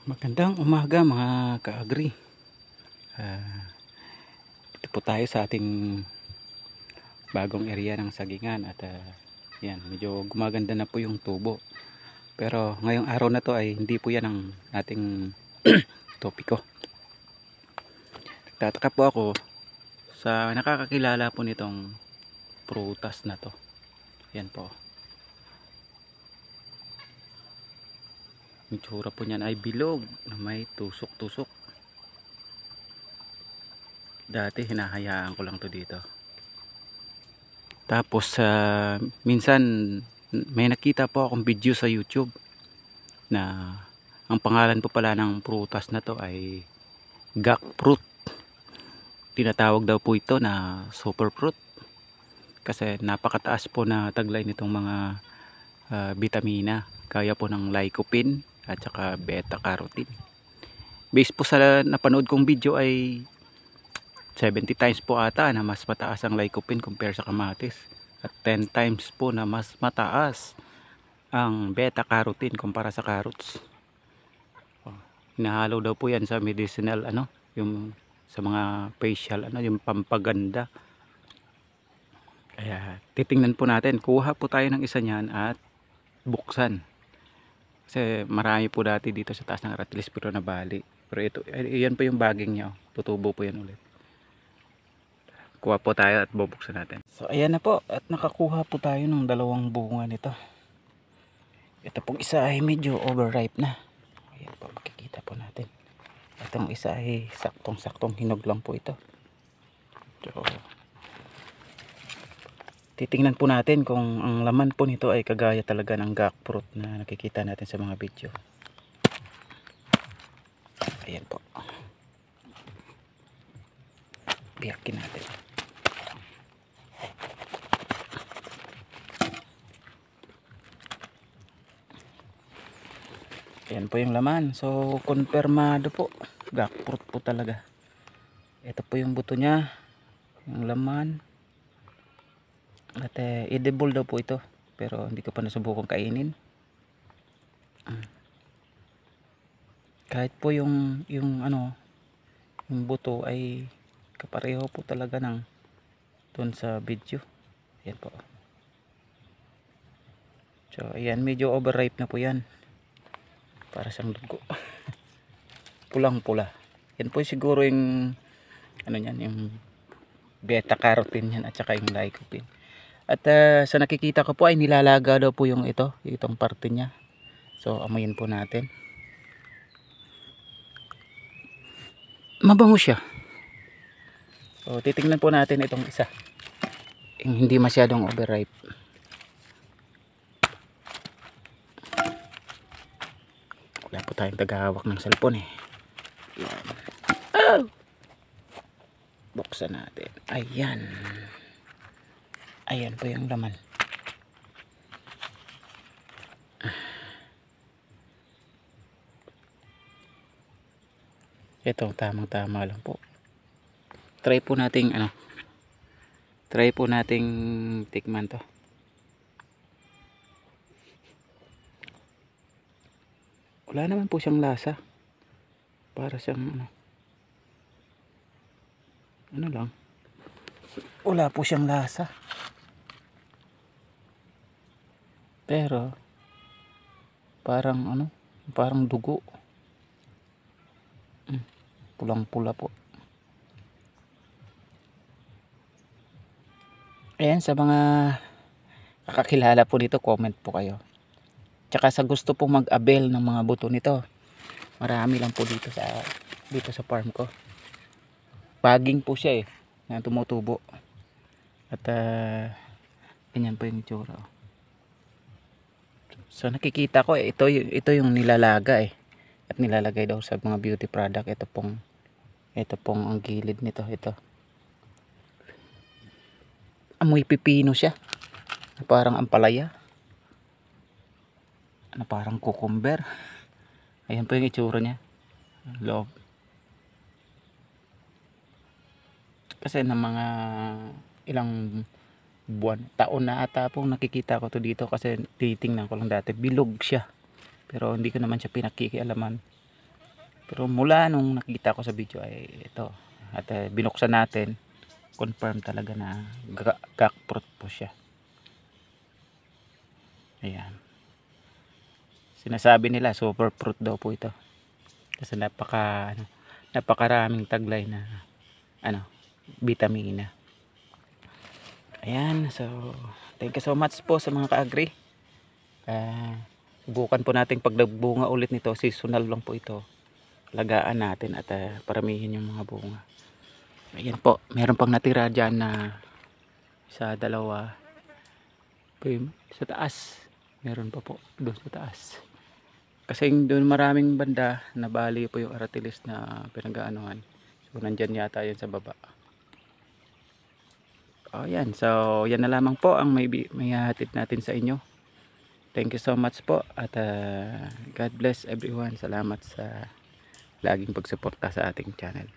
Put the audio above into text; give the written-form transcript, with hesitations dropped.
Magandang umaga mga ka-agri. Dito po tayo sa ating bagong area ng sagingan at yan, medyo gumaganda na po yung tubo. Pero ngayong araw na to ay hindi po yan ang ating topiko. Nagtataka po ako sa nakakakilala po nitong prutas na to. Yan po. Yung tsura po niyan ay bilog na may tusok-tusok. Dati hinahayaan ko lang to dito. Tapos minsan may nakita po akong video sa YouTube na ang pangalan po pala ng prutas na to ay jackfruit. Tinatawag daw po ito na super fruit kasi napakataas po na taglay nitong mga vitamina, kaya po ng lycopene at saka beta carotene. Based po sa napanood kong video ay 70 times po ata na mas mataas ang lycopene compare sa kamatis, at 10 times po na mas mataas ang beta carotene kumpara sa carrots. Hinahalo daw po yan sa medicinal yung sa mga facial yung pampaganda. Kaya titingnan po natin, kuha po tayo ng isa niyan at buksan. Kasi marami po dati dito sa taas ng Aratilis pero nabali. Pero ito, yan po yung baging niya. Tutubo po yan ulit. Kuha po tayo at bubuksan natin. So ayan na po, at nakakuha po tayo ng dalawang bunga nito. Ito pong isa ay medyo overripe na. Ayan po, makikita po natin. Itong isa ay saktong-saktong hinog lang po ito. So, titingnan po natin kung ang laman po nito ay kagaya talaga ng jackfruit na nakikita natin sa mga video. Ayan po. Biyakin natin. Ayan po yung laman. So, konfirmado po. Jackfruit po talaga. Ito po yung buto niya. Yung laman. At edible daw po ito, pero hindi ko pa nasubukan kainin. Kahit po yung buto ay kapareho po talaga ng doon sa video. Ayan po. So ayan, medyo overripe na po yan. Para siyang dugo. Pulang-pula. Yan po siguro yung yung beta carotene yan at saka yung lycopene. At sa nakikita ko po ay nilalaga daw po itong parte niya. So amoyin po natin. Mabango siya. So titingnan po natin itong isa. Yung hindi masyadong overripe. Wala po tayong tagahawak ng cellphone eh. Yan. Oh! Buksan natin. Ayan. Ayan po yung laman. Ito tamang-tama lang po. Try po nating tikman to. Wala naman po siyang lasa. Para siyang lang. Wala po siyang lasa. Pero parang parang dugo. Pulang-pula po. Ayan, sa mga kakakilala po dito, comment po kayo. Tsaka sa gusto pong mag-avail ng mga buto nito, marami lang po dito sa farm ko. Baging po siya na tumutubo. At ganyan po yung itsura. So nakikita ko ito yung nilalaga at nilalagay daw sa mga beauty product. Ito pong ang gilid nito. Ito. Amoy pipino siya. Parang ampalaya. Parang cucumber. Ayan po yung itsura niya. Loob. Kasi ng mga ilang taon na ata pong nakikita ko to dito, kasi titingnan ko lang dati, bilog siya, pero hindi ko naman siya pinakikialaman. Pero mula nung nakita ko sa video ay ito, at binuksan natin, confirm talaga na jackfruit po siya. Ayan, sinasabi nila super fruit daw po ito kasi napakaraming taglay na vitamina. Ayan, so thank you so much po sa mga ka-agri. Subukan po nating pag nagbunga ulit nito, seasonal lang po ito, lagaan natin at paramihin yung mga bunga. Ayan po, meron pang natira dyan na isa, dalawa, sa taas meron pa po, doon sa taas. Kasi doon maraming banda na bali po yung aratilis na pinag-aanuhan. So nandyan yata yun sa baba. O yan, so yan na lamang po ang may hatid natin sa inyo. Thank you so much po at God bless everyone. Salamat sa laging pagsuporta sa ating channel.